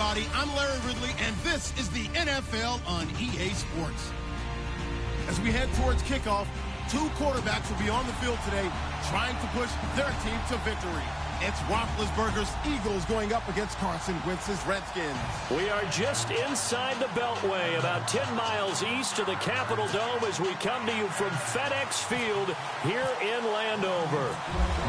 everybody. I'm Larry Ridley, and this is the NFL on EA Sports. As we head towards kickoff, two quarterbacks will be on the field today trying to push their team to victory. It's Roethlisberger's Eagles going up against Carson Wentz's Redskins. We are just inside the Beltway, about 10 miles east of the Capitol Dome as we come to you from FedEx Field here in Landover.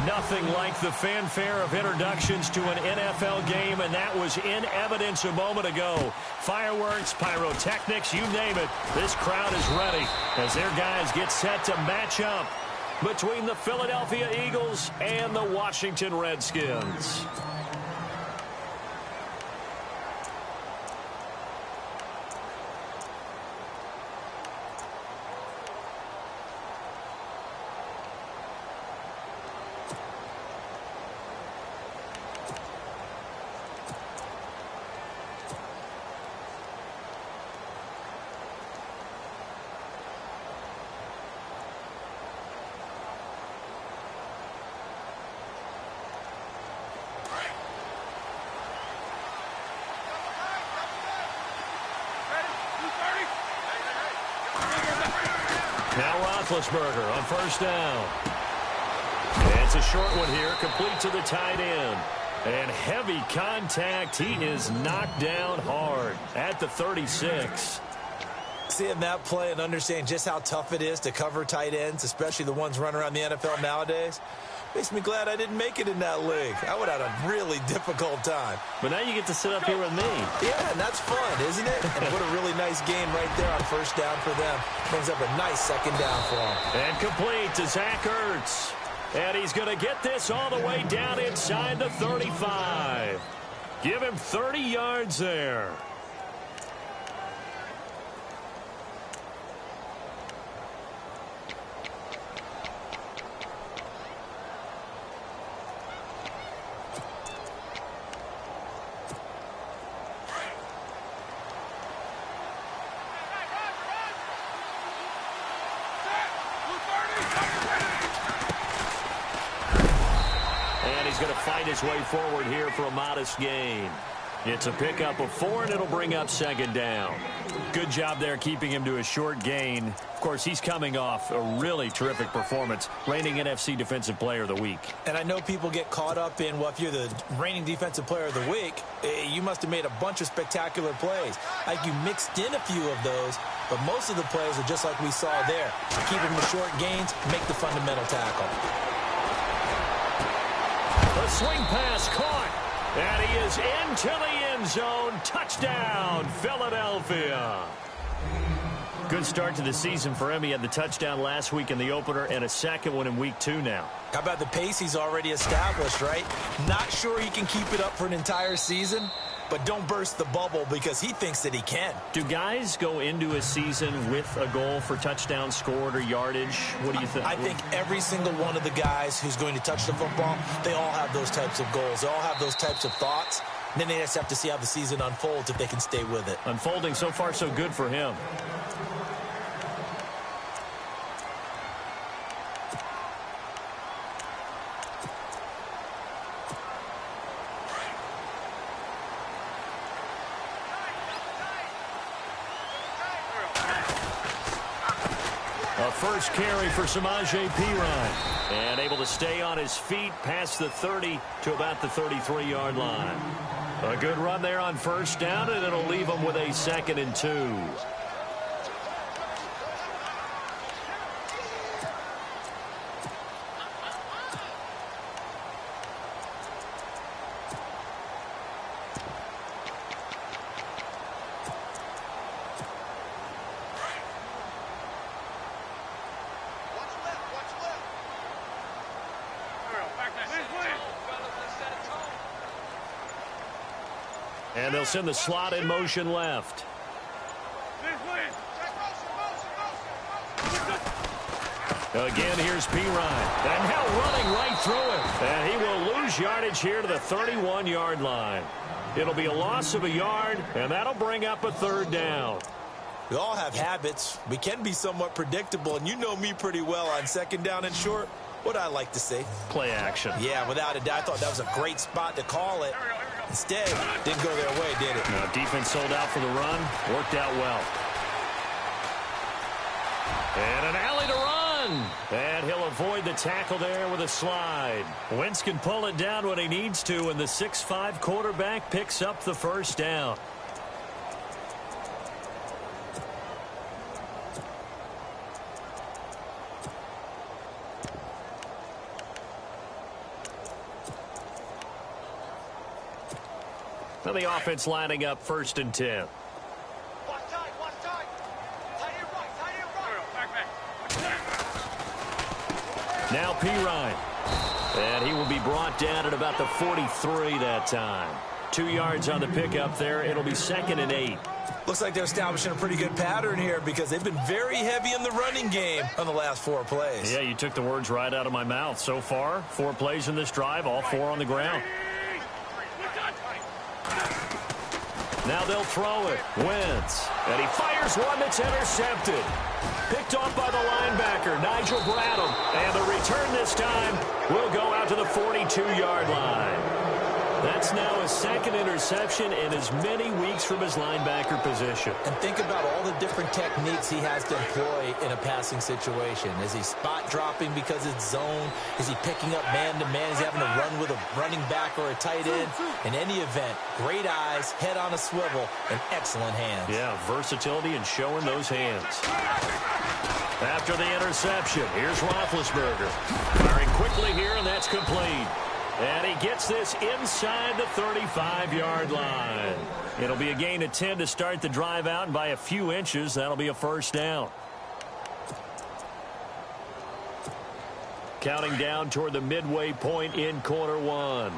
Nothing like the fanfare of introductions to an NFL game, and that was in evidence a moment ago. Fireworks, pyrotechnics, you name it. This crowd is ready as their guys get set to match up between the Philadelphia Eagles and the Washington Redskins. Now Roethlisberger on first down. And it's a short one here, complete to the tight end. And heavy contact. He is knocked down hard at the 36. Seeing that play and understanding just how tough it is to cover tight ends, especially the ones running around the NFL nowadays, makes me glad I didn't make it in that league. I would have had a really difficult time. But now you get to sit up here with me. Yeah, and that's fun, isn't it? And what a really nice game right there on first down for them. Brings up a nice second down for them. And complete to Zach Ertz. And he's going to get this all the way down inside the 35. Give him 30 yards there. Fight his way forward here for a modest gain. It's a pickup of 4, and it'll bring up second down. Good job there keeping him to a short gain. Of course, he's coming off a really terrific performance, reigning NFC Defensive Player of the Week. And I know people get caught up in, well, if you're the reigning Defensive Player of the Week, you must have made a bunch of spectacular plays. Like you mixed in a few of those, but most of the plays are just like we saw there. Keep them to short gains, make the fundamental tackle. The swing pass caught, and he is into the end zone. Touchdown, Philadelphia. Good start to the season for him. He had the touchdown last week in the opener and a second one in week 2 now. How about the pace he's already established, right? Not sure he can keep it up for an entire season, but don't burst the bubble because he thinks that he can. Do guys go into a season with a goal for touchdowns scored or yardage? What do you think? I think every single one of the guys who's going to touch the football, they all have those types of goals. They all have those types of thoughts. And then they just have to see how the season unfolds if they can stay with it. Unfolding so far so good for him. First carry for Samaje Perine. And able to stay on his feet past the 30 to about the 33-yard line. A good run there on first down, and it'll leave him with a 2nd and 2. And they'll send the slot in motion left. Again, here's Perine. And now running right through it. And he will lose yardage here to the 31-yard line. It'll be a loss of a yard, and that'll bring up a 3rd down. We all have habits. We can be somewhat predictable, and you know me pretty well on 2nd down and short. What I like to say? Play action. Yeah, without a doubt. I thought that was a great spot to call it. Instead, didn't go their way, did it? Now, defense sold out for the run. Worked out well. And an alley to run. And he'll avoid the tackle there with a slide. Wentz can pull it down when he needs to, and the 6'5" quarterback picks up the first down. Now the offense lining up 1st and 10. Now Pirine. And he will be brought down at about the 43 that time. 2 yards on the pickup there. It'll be 2nd and 8. Looks like they're establishing a pretty good pattern here because they've been very heavy in the running game on the last 4 plays. Yeah, you took the words right out of my mouth. So far, 4 plays in this drive, all 4 on the ground. Now they'll throw it. Wentz. And he fires one that's intercepted. Picked off by the linebacker, Nigel Bradham. And the return this time will go out to the 42-yard line. That's now his 2nd interception in as many weeks from his linebacker position. And think about all the different techniques he has to employ in a passing situation. Is he spot dropping because it's zone? Is he picking up man-to-man? Is he having to run with a running back or a tight end? In any event, great eyes, head on a swivel, and excellent hands. Yeah, versatility and showing those hands. After the interception, here's Roethlisberger. Firing quickly here, and that's complete. And he gets this inside the 35-yard line. It'll be a gain of 10 to start the drive out, and by a few inches, that'll be a first down. Counting down toward the midway point in quarter 1.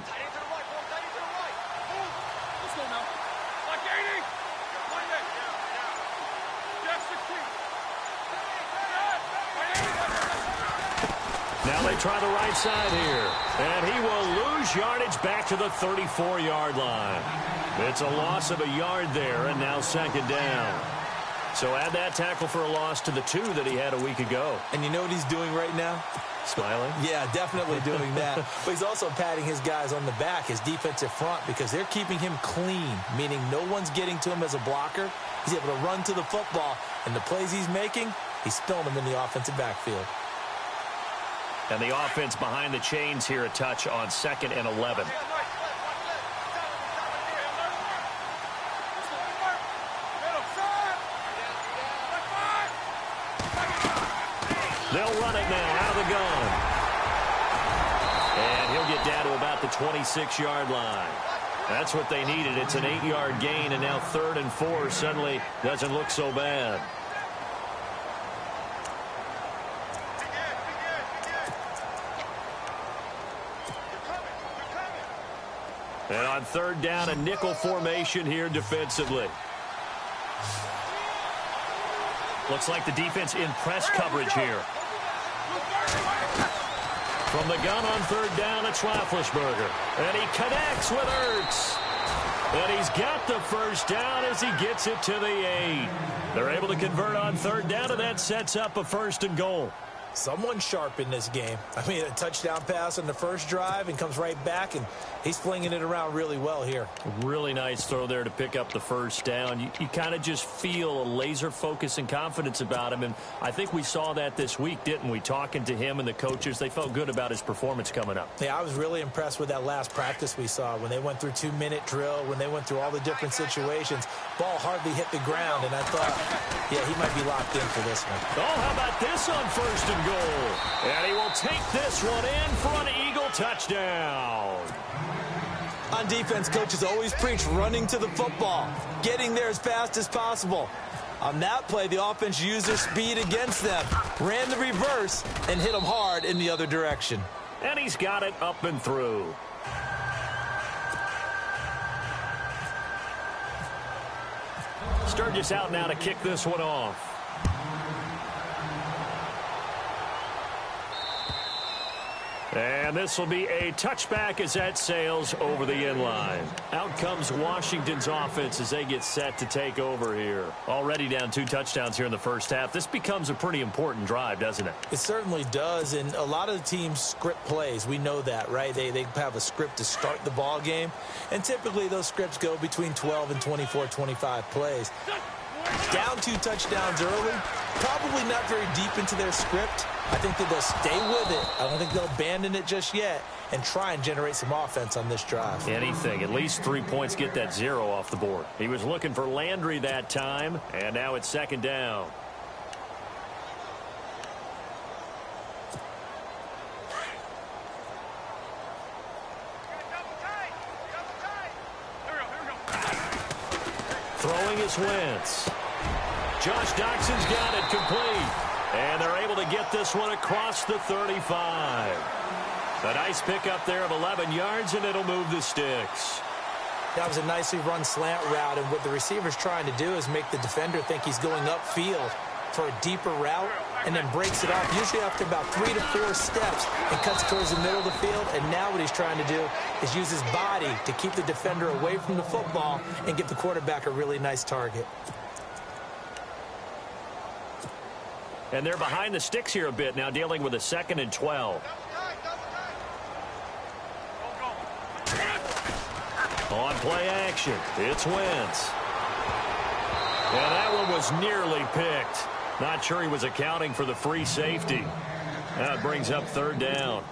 Now they try the right side here. And he will lose yardage back to the 34-yard line. It's a loss of a yard there, and now 2nd down. So add that tackle for a loss to the 2 that he had a week ago. And you know what he's doing right now? Smiling? Yeah, definitely doing that. But he's also patting his guys on the back, his defensive front, because they're keeping him clean, meaning no one's getting to him as a blocker. He's able to run to the football, and the plays he's making, he's spilling them in the offensive backfield. And the offense behind the chains here, a touch on 2nd and 11. They'll run it now out of the gun. And he'll get down to about the 26-yard line. That's what they needed. It's an 8-yard gain, and now 3rd and 4 suddenly doesn't look so bad. And on 3rd down, a nickel formation here defensively. Looks like the defense in press coverage here. From the gun on 3rd down, it's Roethlisberger. And he connects with Ertz. And he's got the first down as he gets it to the 8. They're able to convert on 3rd down, and that sets up a 1st and goal. Someone sharp in this game. I mean, a touchdown pass on the first drive and comes right back, and he's flinging it around really well here. Really nice throw there to pick up the first down. You kind of just feel a laser focus and confidence about him, and I think we saw that this week, didn't we? Talking to him and the coaches, they felt good about his performance coming up. Yeah, I was really impressed with that last practice we saw when they went through 2-minute drill, when they went through all the different situations. Ball hardly hit the ground, and I thought, yeah, he might be locked in for this one. Oh, how about this on 1st and goal? And he will take this one in for an Eagle touchdown. On defense, coaches always preach running to the football, getting there as fast as possible. On that play, the offense used their speed against them, ran the reverse, and hit them hard in the other direction. And he's got it up and through. Sturgis out now to kick this one off. And And this will be a touchback as that sails over the end line. Out comes Washington's offense as they get set to take over here. Already down 2 touchdowns here in the first half. This becomes a pretty important drive, doesn't it? It certainly does, and a lot of the teams script plays. We know that, right? They have a script to start the ball game, and typically those scripts go between 12 and 24, 25 plays. Down 2 touchdowns early, probably not very deep into their script. I think that they'll stay with it. I don't think they'll abandon it just yet and try and generate some offense on this drive. Anything. At least 3 points, get that 0 off the board. He was looking for Landry that time, and now it's 2nd down. Throwing is Wentz. Josh Doxson's got it complete. And they're able to get this one across the 35. A nice pickup there of 11 yards, and it'll move the sticks. That was a nicely run slant route, and what the receiver's trying to do is make the defender think he's going upfield for a deeper route, and then breaks it off, usually after about 3 to 4 steps, and cuts towards the middle of the field. And now what he's trying to do is use his body to keep the defender away from the football and give the quarterback a really nice target. And they're behind the sticks here a bit now, dealing with a 2nd and 12. On play action, it's Wentz. And that one was nearly picked. Not sure he was accounting for the free safety. That brings up 3rd down.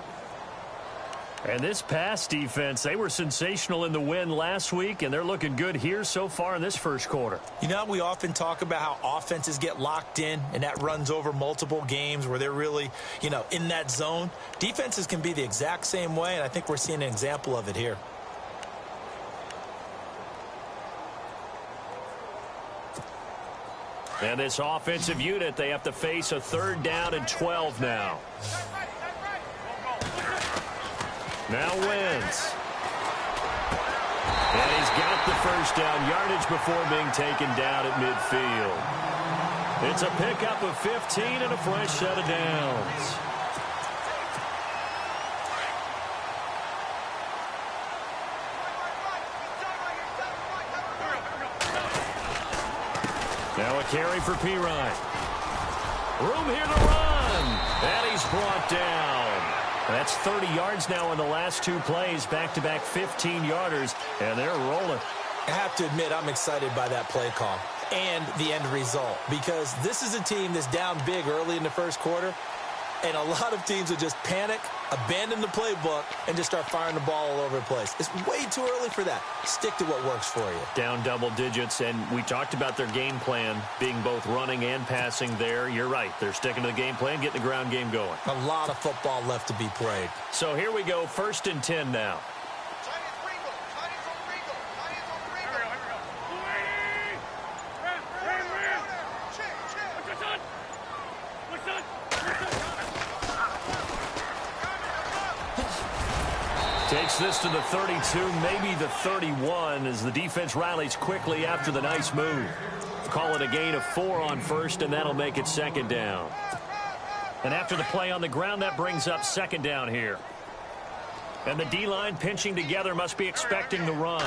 And this pass defense, they were sensational in the win last week, and they're looking good here so far in this first quarter. You know, we often talk about how offenses get locked in, and that runs over multiple games where they're really, in that zone. Defenses can be the exact same way, and I think we're seeing an example of it here. And this offensive unit, they have to face a 3rd down and 12 now. Now Wentz. And he's got the 1st down yardage before being taken down at midfield. It's a pickup of 15 and a fresh set of downs. Now a carry for Pirine. Room here to run. And he's brought down. That's 30 yards now in the last 2 plays. Back-to-back 15-yarders. And they're rolling. I have to admit, I'm excited by that play call and the end result, because this is a team that's down big early in the first quarter, and a lot of teams will just panic, abandon the playbook, and just start firing the ball all over the place. It's way too early for that. Stick to what works for you. Down double digits, and we talked about their game plan being both running and passing there. You're right. They're sticking to the game plan, getting the ground game going. A lot of football left to be played. So here we go, 1st and 10 now. Takes this to the 32, maybe the 31, as the defense rallies quickly after the nice move. Call it a gain of 4 on 1st, and that'll make it 2nd down. And after the play on the ground, that brings up 2nd down here. And the D-line pinching together, must be expecting the run.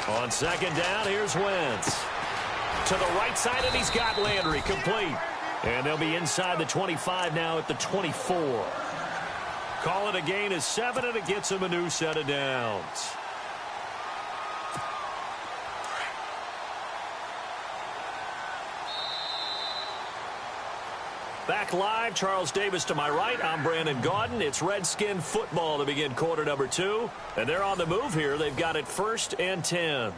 On 2nd down, here's Wentz. To the right side, and he's got Landry complete. And they'll be inside the 25 now at the 24. Call it a gain of 7, and it gets him a new set of downs. Back live, Charles Davis to my right. I'm Brandon Gaudin. It's Redskin football to begin quarter number 2. And they're on the move here. They've got it 1st and 10.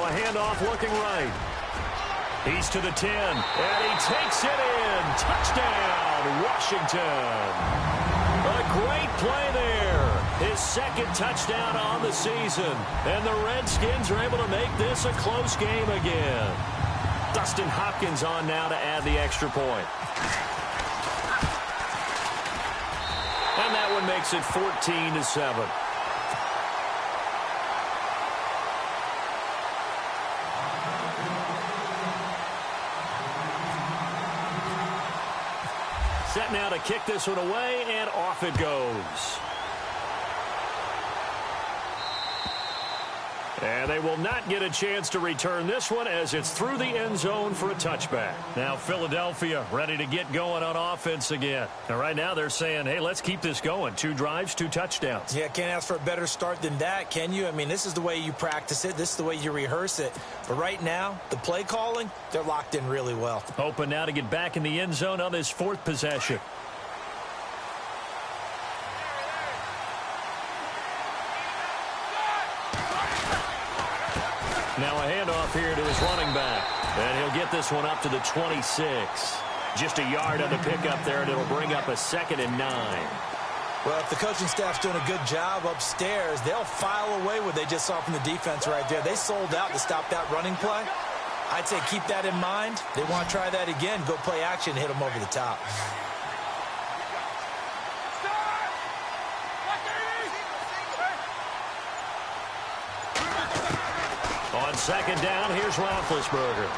Handoff looking right. He's to the 10, and he takes it in. Touchdown, Washington. A great play there. His 2nd touchdown on the season. And the Redskins are able to make this a close game again. Dustin Hopkins on now to add the extra point. And that one makes it 14-7. Set now to kick this one away, and off it goes. And they will not get a chance to return this one as it's through the end zone for a touchback. Now Philadelphia ready to get going on offense again. And right now they're saying, hey, let's keep this going. 2 drives, 2 touchdowns. Yeah, can't ask for a better start than that, can you? I mean, this is the way you practice it. This is the way you rehearse it. But right now, the play calling, they're locked in really well. Hoping now to get back in the end zone on this 4th possession. Now a handoff here to his running back. And he'll get this one up to the 26. Just a yard on the pickup there, and it'll bring up a 2nd and 9. Well, if the coaching staff's doing a good job upstairs, they'll file away what they just saw from the defense right there. They sold out to stop that running play. I'd say keep that in mind. They want to try that again. Go play action, hit them over the top. On 2nd down, here's Roethlisberger.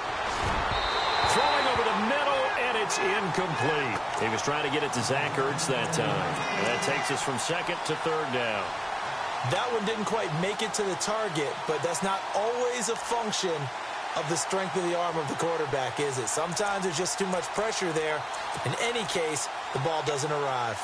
Throwing over the middle, and it's incomplete. He was trying to get it to Zach Ertz that time. And that takes us from 2nd to 3rd down. That one didn't quite make it to the target, but that's not always a function of the strength of the arm of the quarterback, is it? Sometimes there's just too much pressure there. In any case, the ball doesn't arrive.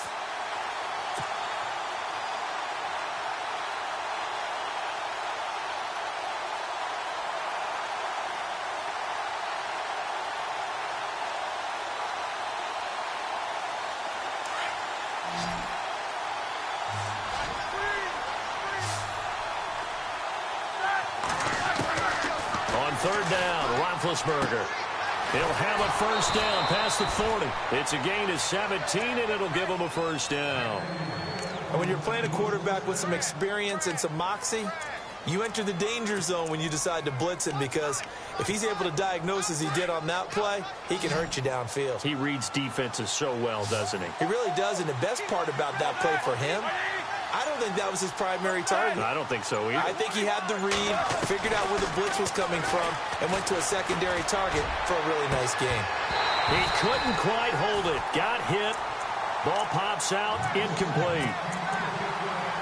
On 3rd down, Roethlisberger. He'll have a 1st down past the 40. It's a gain of 17, and it'll give him a 1st down. And when you're playing a quarterback with some experience and some moxie, you enter the danger zone when you decide to blitz him, because if he's able to diagnose as he did on that play, he can hurt you downfield. He reads defenses so well, doesn't he? He really does, and the best part about that play for him, I don't think that was his primary target. I don't think so either. I think he had the read, figured out where the blitz was coming from, and went to a secondary target for a really nice game. He couldn't quite hold it. Got hit. Ball pops out. Incomplete.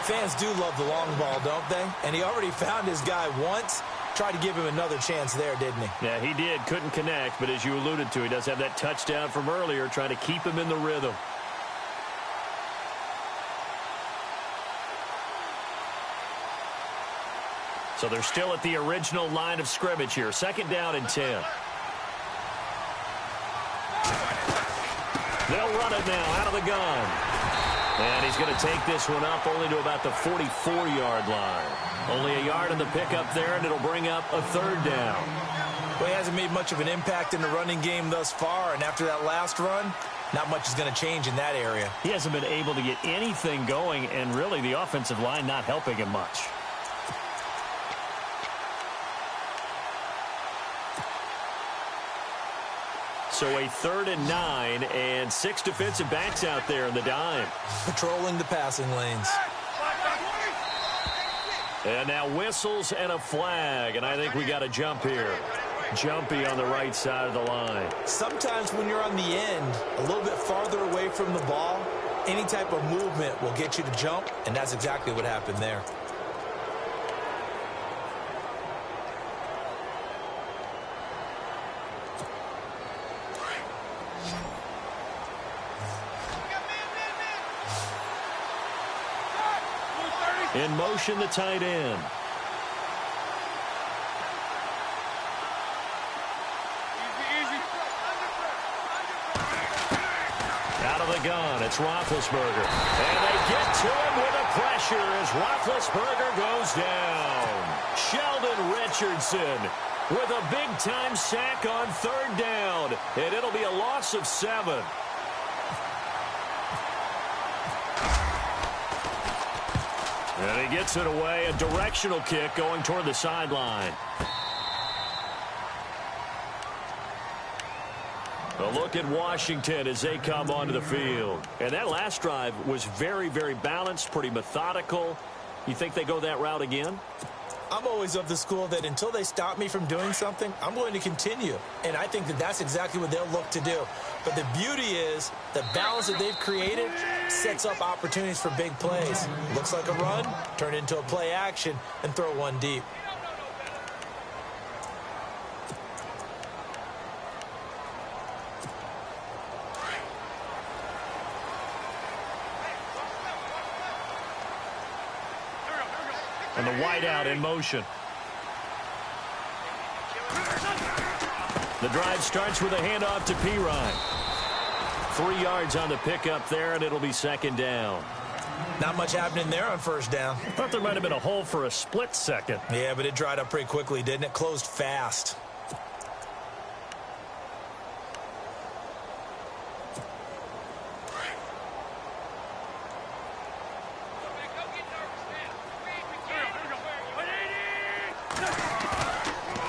Fans do love the long ball, don't they? And he already found his guy once. Tried to give him another chance there, didn't he? Yeah, he did. Couldn't connect, but as you alluded to, he does have that touchdown from earlier, trying to keep him in the rhythm. So they're still at the original line of scrimmage here. 2nd down and 10. They'll run it now out of the gun. And he's going to take this one up only to about the 44-yard line. Only a yard on the pickup there, and it'll bring up a 3rd down. Well, he hasn't made much of an impact in the running game thus far, and after that last run, not much is going to change in that area. He hasn't been able to get anything going, and really the offensive line not helping him much. So a 3rd and 9, and 6 defensive backs out there in the dime. Patrolling the passing lanes. And now whistles and a flag, and I think we got a jump here. Jumpy on the right side of the line. Sometimes when you're on the end, a little bit farther away from the ball, any type of movement will get you to jump, and that's exactly what happened there. In motion, the tight end. Out of the gun, it's Roethlisberger. And they get to him with the pressure as Roethlisberger goes down. Sheldon Richardson with a big-time sack on 3rd down. And it'll be a loss of 7. And he gets it away, a directional kick going toward the sideline. A look at Washington as they come onto the field. And that last drive was very, very balanced, pretty methodical. You think they go that route again? I'm always of the school that until they stop me from doing something, I'm going to continue. And I think that that's exactly what they'll look to do. But the beauty is the balance that they've created sets up opportunities for big plays. Looks like a run, turn into a play action, and throw one deep. And the wideout in motion. The drive starts with a handoff to Pirine. 3 yards on the pickup there, and it'll be second down. Not much happening there on first down. I thought there might have been a hole for a split second. Yeah, but it dried up pretty quickly, didn't it? Closed fast.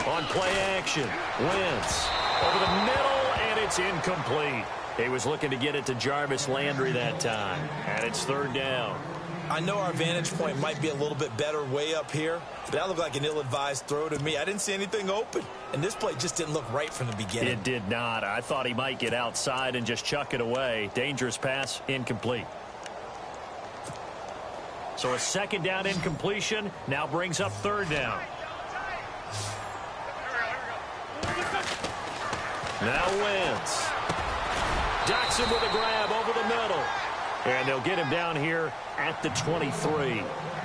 On play action, Wentz over the middle, and it's incomplete. He was looking to get it to Jarvis Landry that time, and it's third down. I know our vantage point might be a little bit better way up here, but that looked like an ill-advised throw to me. I didn't see anything open, and this play just didn't look right from the beginning. It did not. I thought he might get outside and just chuck it away. Dangerous pass, incomplete. So a second down incompletion now brings up third down. Now Wentz. Docks him with a grab over the middle. And they'll get him down here at the 23.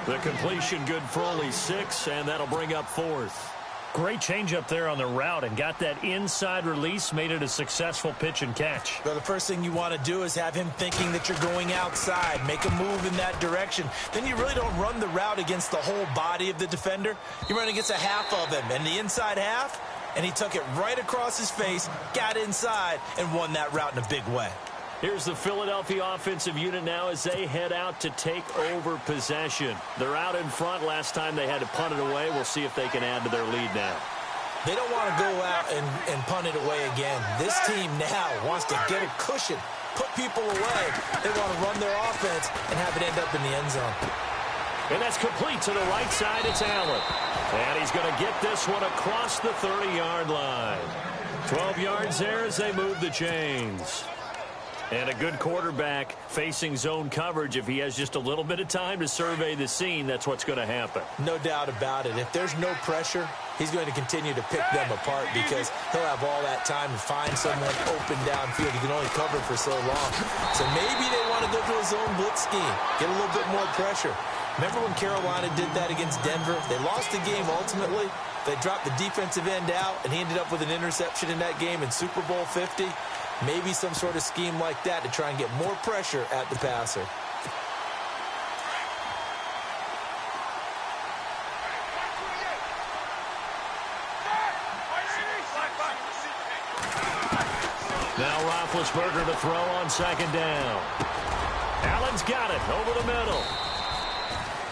The completion good for only 6, and that'll bring up fourth. Great change up there on the route and got that inside release, made it a successful pitch and catch. Well, the first thing you want to do is have him thinking that you're going outside, make a move in that direction. Then you really don't run the route against the whole body of the defender. You run against a half of him, and the inside half, and he took it right across his face, got inside, and won that route in a big way. Here's the Philadelphia offensive unit now as they head out to take over possession. They're out in front. Last time they had to punt it away. We'll see if they can add to their lead now. They don't want to go out and punt it away again. This team now wants to get a cushion, put people away. They want to run their offense and have it end up in the end zone. And that's complete to the right side. It's Allen. And he's going to get this one across the 30-yard line. 12 yards there as they move the chains. And a good quarterback facing zone coverage. If he has just a little bit of time to survey the scene, that's what's going to happen. No doubt about it. If there's no pressure, he's going to continue to pick them apart because he'll have all that time to find someone open downfield. He can only cover for so long. So maybe they want to go to a zone blitz scheme, get a little bit more pressure. Remember when Carolina did that against Denver? They lost the game ultimately. They dropped the defensive end out, and he ended up with an interception in that game in Super Bowl 50. Maybe some sort of scheme like that to try and get more pressure at the passer. Now Roethlisberger to throw on second down. Allen's got it over the middle.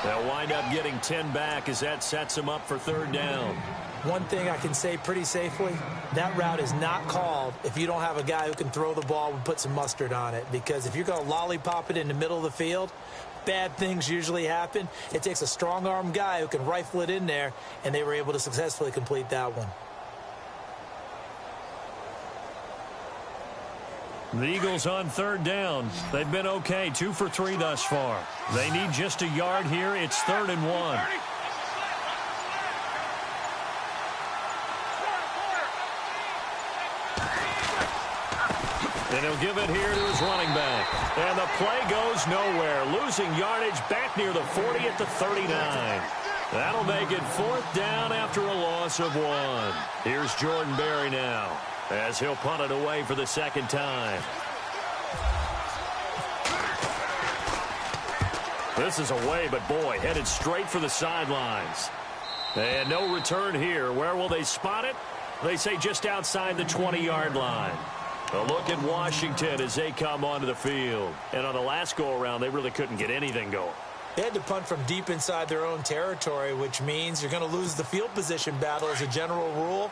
They'll wind up getting 10 back as that sets them up for third down. One thing I can say pretty safely, that route is not called if you don't have a guy who can throw the ball and put some mustard on it. Because if you're going to lollipop it in the middle of the field, bad things usually happen. It takes a strong-arm guy who can rifle it in there, and they were able to successfully complete that one. The Eagles on third down. They've been okay, 2 for 3 thus far. They need just a yard here. It's 3rd and 1. And he'll give it here to his running back. And the play goes nowhere. Losing yardage back near the 40 at the 39. That'll make it 4th down after a loss of 1. Here's Jordan Berry now as he'll punt it away for the second time. This is away, but boy, headed straight for the sidelines. And no return here. Where will they spot it? They say just outside the 20-yard line. A look at Washington as they come onto the field. And on the last go-around, they really couldn't get anything going. They had to punt from deep inside their own territory, which means you're going to lose the field position battle as a general rule.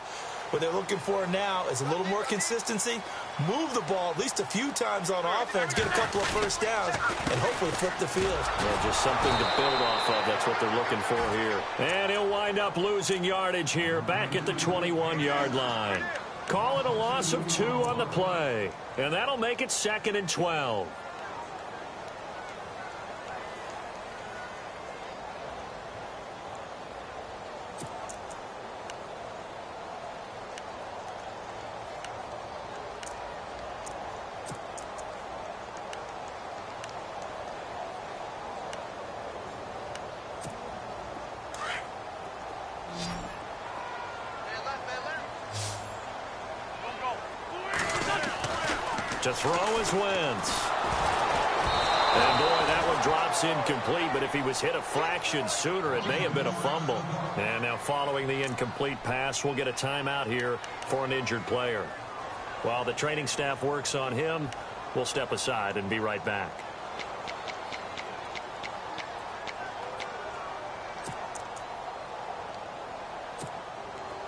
What they're looking for now is a little more consistency, move the ball at least a few times on offense, get a couple of first downs, and hopefully flip the field. Well, just something to build off of. That's what they're looking for here. And he'll wind up losing yardage here back at the 21-yard line. Call it a loss of 2 on the play. And that'll make it 2nd and 12. To throw is Wentz. And boy, that one drops incomplete, but if he was hit a fraction sooner, it may have been a fumble. And now following the incomplete pass, we'll get a timeout here for an injured player. While the training staff works on him, we'll step aside and be right back.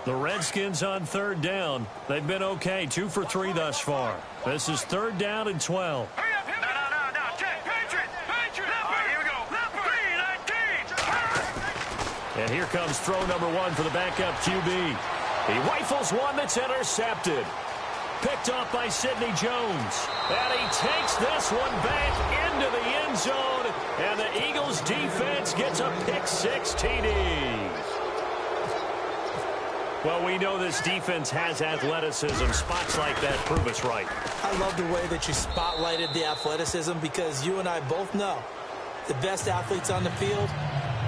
The Redskins on 3rd down. They've been okay, 2 for 3 thus far. This is 3rd down and 12. Hurry up, no. Patriot. All right, here we go. And here comes throw number 1 for the backup QB. He rifles one that's intercepted. Picked off by Sidney Jones. And he takes this one back into the end zone. And the Eagles defense gets a pick-6 TD. Well, we know this defense has athleticism. Spots like that prove us right. I love the way that you spotlighted the athleticism because you and I both know the best athletes on the field,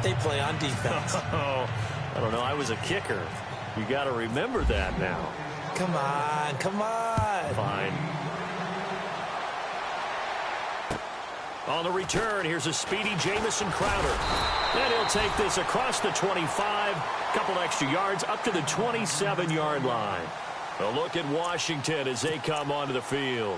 they play on defense. Oh, I don't know. I was a kicker. You got to remember that now. Come on. Fine. On the return, here's a speedy Jamison Crowder. And he'll take this across the 25. Couple extra yards up to the 27-yard line. A look at Washington as they come onto the field.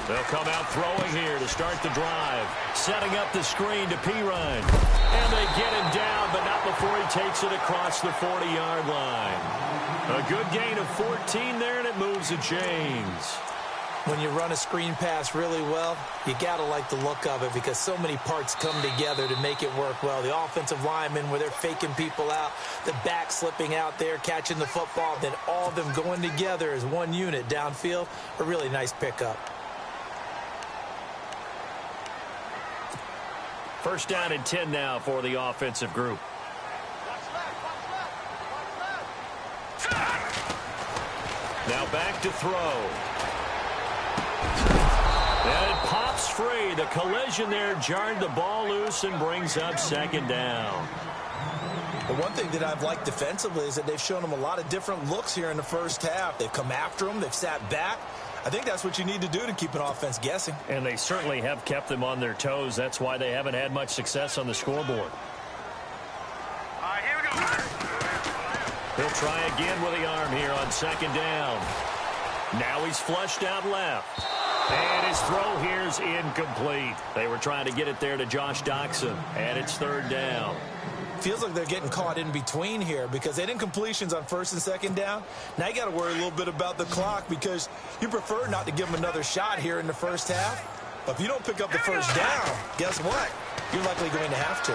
They'll come out throwing here to start the drive. Setting up the screen to Pirine. And they get him down, but not before he takes it across the 40-yard line. A good gain of 14 there, and it moves the chains. When you run a screen pass really well, you got to like the look of it because so many parts come together to make it work well. The offensive linemen where they're faking people out, the back slipping out there, catching the football, then all of them going together as one unit downfield. A really nice pickup. First down and 10 now for the offensive group. Now back to throw. And it pops free. The collision there jarred the ball loose and brings up 2nd down. The one thing that I've liked defensively is that they've shown them a lot of different looks here in the first half. They've come after them. They've sat back. I think that's what you need to do to keep an offense guessing. And they certainly have kept them on their toes. That's why they haven't had much success on the scoreboard. All right, here we go. He'll try again with the arm here on 2nd down. Now he's flushed out left. And his throw here's incomplete. They were trying to get it there to Josh Doxson. And it's 3rd down. Feels like they're getting caught in between here because they didn't completions on 1st and 2nd down. Now you got to worry a little bit about the clock because you prefer not to give them another shot here in the first half. But if you don't pick up the first down, guess what? You're likely going to have to.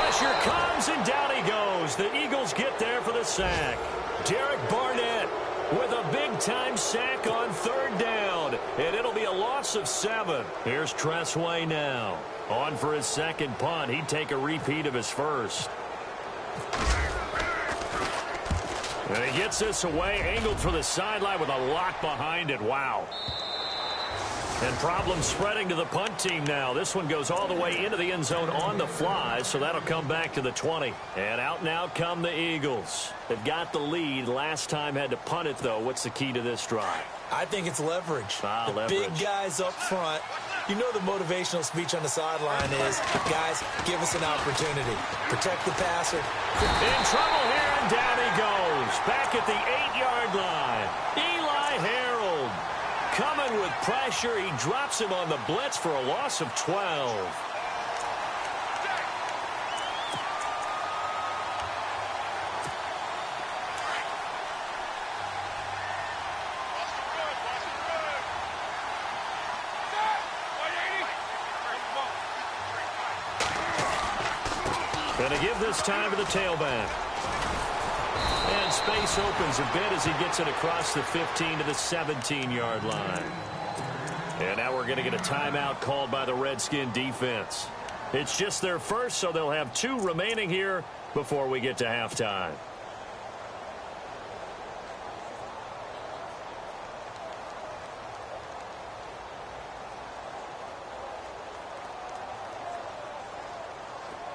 Pressure comes and down he goes. The Eagles get there for the sack. Derek Barnett with a big-time sack on 3rd down. And it'll be a loss of 7. Here's Tressway now. On for his 2nd punt. He'd take a repeat of his first. And he gets this away, angled for the sideline with a lock behind it. Wow. And problems spreading to the punt team now. This one goes all the way into the end zone on the fly, so that'll come back to the 20. And out and out come the Eagles. They've got the lead. Last time had to punt it, though. What's the key to this drive? I think it's leverage. Leverage. Big guys up front. You know the motivational speech on the sideline is, guys, give us an opportunity. Protect the passer. In trouble here, and down he goes. moves. Back at the 8-yard line. Eli Harold coming with pressure. He drops him on the blitz for a loss of 12. Going to give this time to the tailback. And space opens a bit as he gets it across the 15 to the 17-yard line. And now we're going to get a timeout called by the Redskin defense. It's just their first, so they'll have 2 remaining here before we get to halftime.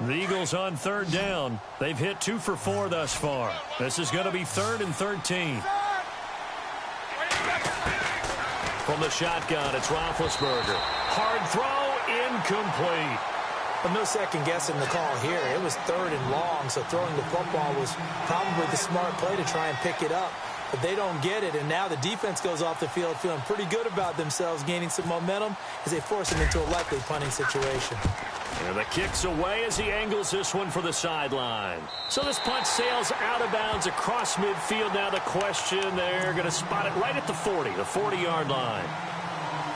The Eagles on 3rd down. They've hit 2 for 4 thus far. This is going to be 3rd and 13. From the shotgun, it's Roethlisberger. Hard throw, incomplete. Well, no second guessing the call here. It was 3rd and long, so throwing the football was probably the smart play to try and pick it up. But they don't get it, and now the defense goes off the field feeling pretty good about themselves, gaining some momentum as they force them into a likely punting situation. And the kick's away as he angles this one for the sideline. So this punt sails out of bounds across midfield. Now the question, they're going to spot it right at the 40, the 40-yard line.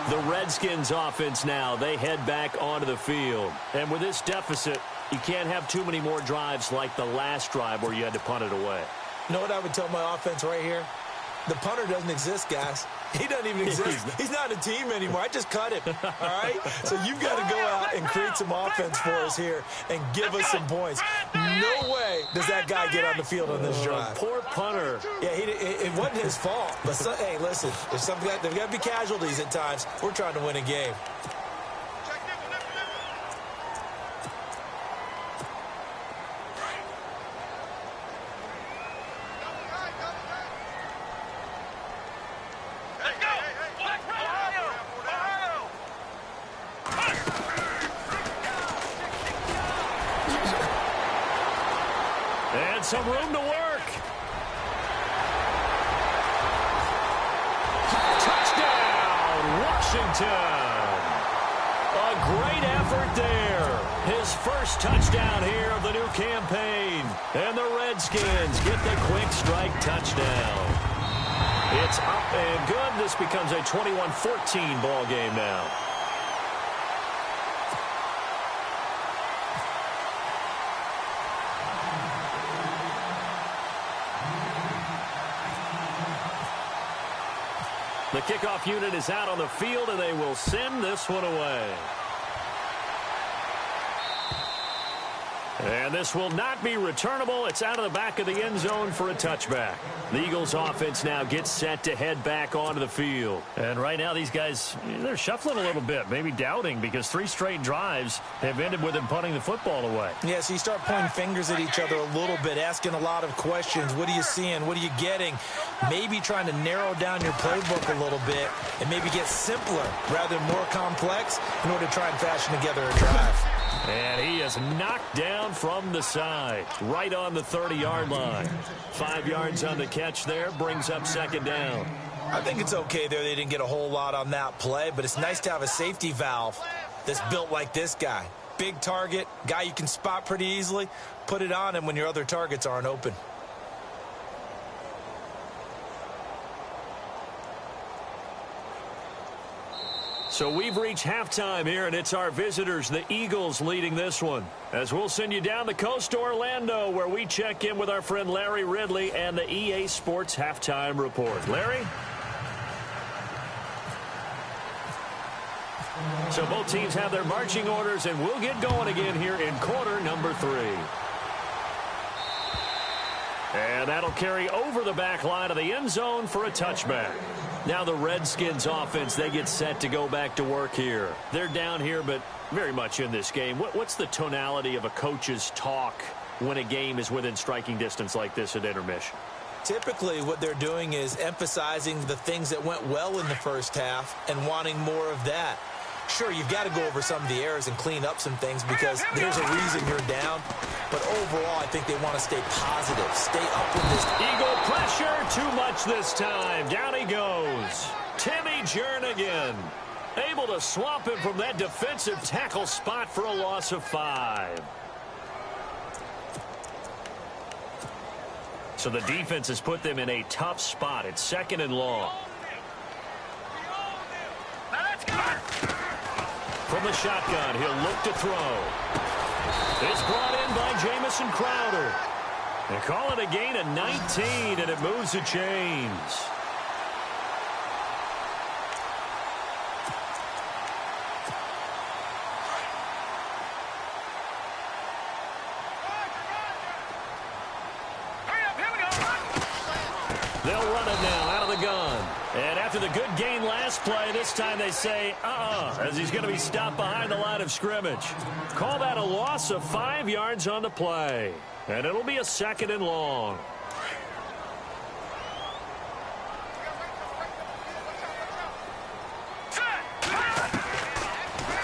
The Redskins offense now, they head back onto the field. And with this deficit, you can't have too many more drives like the last drive where you had to punt it away. You know what I would tell my offense right here? The punter doesn't exist, guys. He doesn't even exist. He's not a team anymore. I just cut him, all right? So you've got to go out and create some offense for us here and give us some points. No way does that guy get on the field on this drive. Poor punter. Yeah, it wasn't his fault. But, hey, listen, there's got to be casualties at times. We're trying to win a game. Some room to work. Touchdown, Washington. A great effort there. His first touchdown here of the new campaign. And the Redskins get the quick strike touchdown. It's up and good. This becomes a 21-14 ball game now. The kickoff unit is out on the field, and they will send this one away. And this will not be returnable. It's out of the back of the end zone for a touchback. The Eagles offense now gets set to head back onto the field. And right now these guys, they're shuffling a little bit, maybe doubting, because 3 straight drives have ended with them punting the football away. Yeah, so you start pointing fingers at each other a little bit, asking a lot of questions. What are you seeing? What are you getting? Maybe trying to narrow down your playbook a little bit and maybe get simpler rather than more complex in order to try and fashion together a drive. And he is knocked down from the side, right on the 30-yard line. 5 yards on the catch there, brings up 2nd down. I think it's okay there. They didn't get a whole lot on that play, but it's nice to have a safety valve that's built like this guy. Big target, guy you can spot pretty easily. Put it on him when your other targets aren't open. So we've reached halftime here, and it's our visitors, the Eagles, leading this one. As we'll send you down the coast to Orlando, where we check in with our friend Larry Ridley and the EA Sports Halftime Report. Larry? So both teams have their marching orders, and we'll get going again here in quarter number 3. And that'll carry over the back line of the end zone for a touchback. Now the Redskins offense, they get set to go back to work here. They're down here, but very much in this game. What's the tonality of a coach's talk when a game is within striking distance like this at intermission? Typically what they're doing is emphasizing the things that went well in the first half and wanting more of that. Sure, you've got to go over some of the errors and clean up some things because there's a reason you're down. but overall, I think they want to stay positive, stay up with this. Eagle pressure, too much this time. Down he goes. Timmy Jernigan able to swamp him from that defensive tackle spot for a loss of 5. So the defense has put them in a tough spot. It's 2nd and long. From the shotgun, he'll look to throw. It's brought in by Jamison Crowder. They call it a gain of 19, and it moves the chains. They'll run it now out of the gun. And after the good gain last play, this time they say, as he's going to be stopped behind the line of scrimmage. Call that a loss of 5 yards on the play. And it'll be a 2nd and long.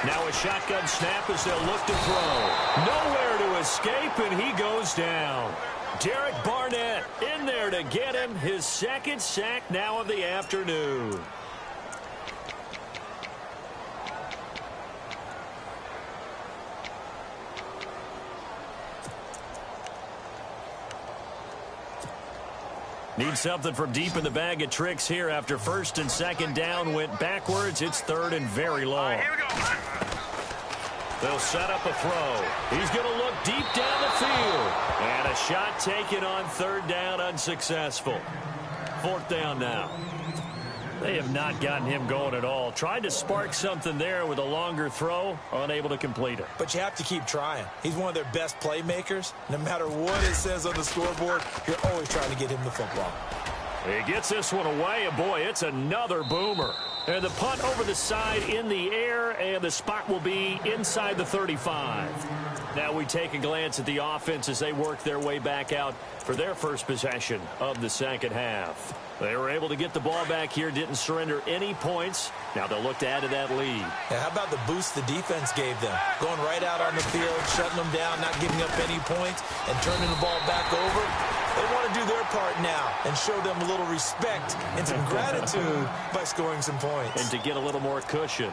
Now a shotgun snap as they'll look to throw. Nowhere to escape, and he goes down. Derek Barnett in there to get him his 2nd sack now of the afternoon. Need something from deep in the bag of tricks here after 1st and 2nd down went backwards. It's 3rd and very long. Here we go. They'll set up a throw. He's going to look deep down the field. And a shot taken on 3rd down, unsuccessful. 4th down now. They have not gotten him going at all. Tried to spark something there with a longer throw, unable to complete it. But you have to keep trying. He's one of their best playmakers. No matter what it says on the scoreboard, you're always trying to get him the football. He gets this one away, and boy, it's another boomer. And the punt over the side in the air, and the spot will be inside the 35. Now we take a glance at the offense as they work their way back out for their first possession of the 2nd half. They were able to get the ball back here, didn't surrender any points. Now they'll look to add to that lead. Yeah, how about the boost the defense gave them? Going right out on the field, shutting them down, not giving up any points, and turning the ball back over. They want to do their part now and show them a little respect and some gratitude by scoring some points. And to get a little more cushion.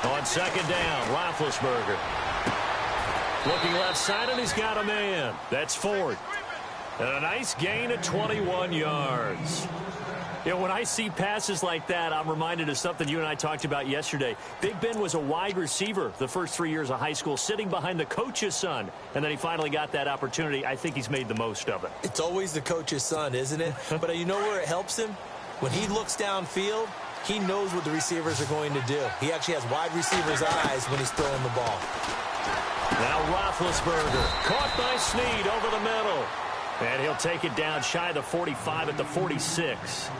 On 2nd down, Roethlisberger. Looking left side, and he's got a man. That's Ford. And a nice gain of 21 yards. You know, when I see passes like that, I'm reminded of something you and I talked about yesterday. Big Ben was a wide receiver the first 3 years of high school, sitting behind the coach's son. And then he finally got that opportunity. I think he's made the most of it. It's always the coach's son, isn't it? But you know where it helps him? When he looks downfield, he knows what the receivers are going to do. He actually has wide receivers' eyes when he's throwing the ball. Now Roethlisberger, caught by Snead over the middle. And he'll take it down shy of the 45 at the 46.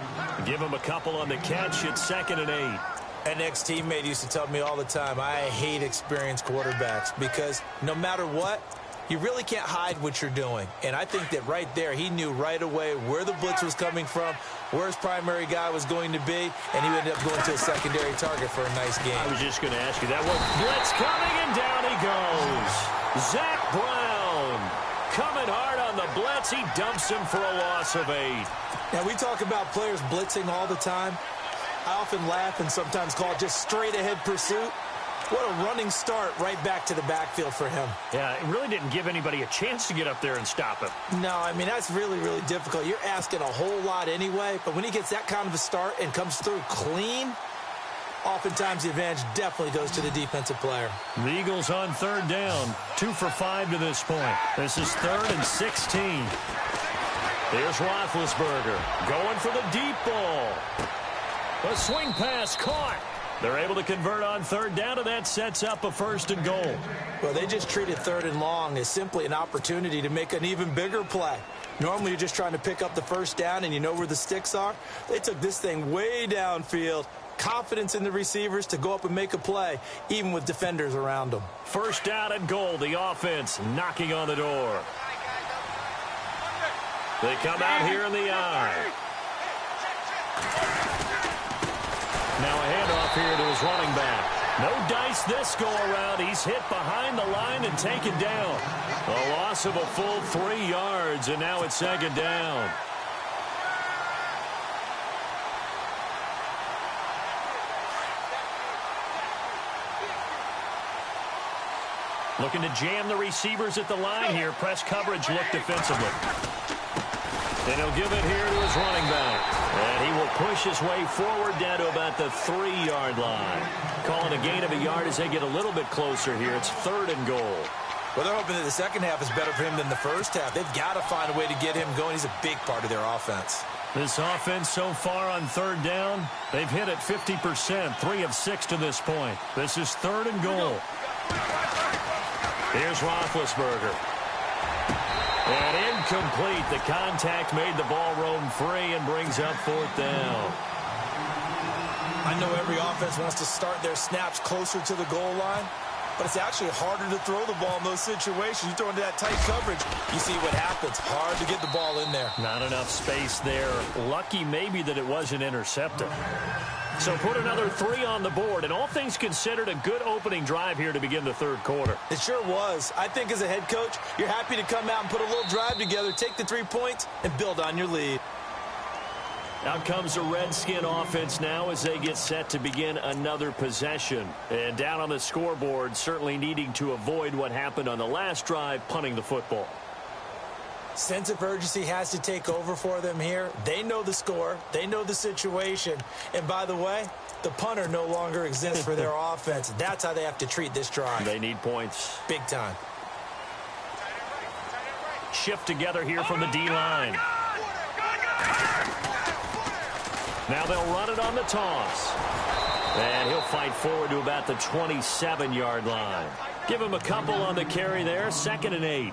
Give him a couple on the catch. It's 2nd and 8. An ex-teammate used to tell me all the time, I hate experienced quarterbacks because no matter what, you really can't hide what you're doing. And I think that right there, he knew right away where the blitz was coming from, where his primary guy was going to be, and he ended up going to a secondary target for a nice game. I was just going to ask you that one. Blitz coming, and down he goes. Zach Brown coming hard on the blitz. He dumps him for a loss of 8. Now, we talk about players blitzing all the time. I often laugh and sometimes call it just straight-ahead pursuit. What a running start right back to the backfield for him. Yeah, it really didn't give anybody a chance to get up there and stop him. No, I mean, that's really, really difficult. You're asking a whole lot anyway, but when he gets that kind of a start and comes through clean, oftentimes the advantage definitely goes to the defensive player. The Eagles on 3rd down, 2 for 5 to this point. This is 3rd and 16. Here's Roethlisberger going for the deep ball. A swing pass caught. They're able to convert on 3rd down, and that sets up a 1st and goal. Well, they just treated 3rd and long as simply an opportunity to make an even bigger play. Normally, you're just trying to pick up the 1st down, and you know where the sticks are. They took this thing way downfield. Confidence in the receivers to go up and make a play, even with defenders around them. 1st down and goal. The offense knocking on the door. They come out here in the eye. Now a handoff here to his running back. No dice this go-around. He's hit behind the line and taken down. A loss of a full 3 yards, and now it's second down. Looking to jam the receivers at the line here. Press coverage look defensively. And he'll give it here to his running back. And he will push his way forward down to about the 3-yard line. Calling a gain of a yard as they get a little bit closer here. It's 3rd and goal. Well, they're hoping that the second half is better for him than the first half. They've got to find a way to get him going. He's a big part of their offense. This offense so far on 3rd down, they've hit it 50%, 3 of 6 to this point. This is 3rd and goal. Here's Roethlisberger. And incomplete. The contact made the ball roam free and brings up 4th down. I know every offense wants to start their snaps closer to the goal line, but it's actually harder to throw the ball in those situations. You throw into that tight coverage, you see what happens. Hard to get the ball in there. Not enough space there. Lucky maybe that it wasn't intercepted. So put another 3 on the board, and all things considered, a good opening drive here to begin the 3rd quarter. It sure was. I think as a head coach, you're happy to come out and put a little drive together, take the 3 points, and build on your lead. Out comes the Redskin offense now as they get set to begin another possession. And down on the scoreboard, certainly needing to avoid what happened on the last drive, punting the football. Sense of urgency has to take over for them here. They know the score. They know the situation. And by the way, the punter no longer exists for their offense. That's how they have to treat this drive. They need points. Big time. Shift together here from the D-line. Now they'll run it on the toss. And he'll fight forward to about the 27-yard line. Give him a couple on the carry there. 2nd and 8.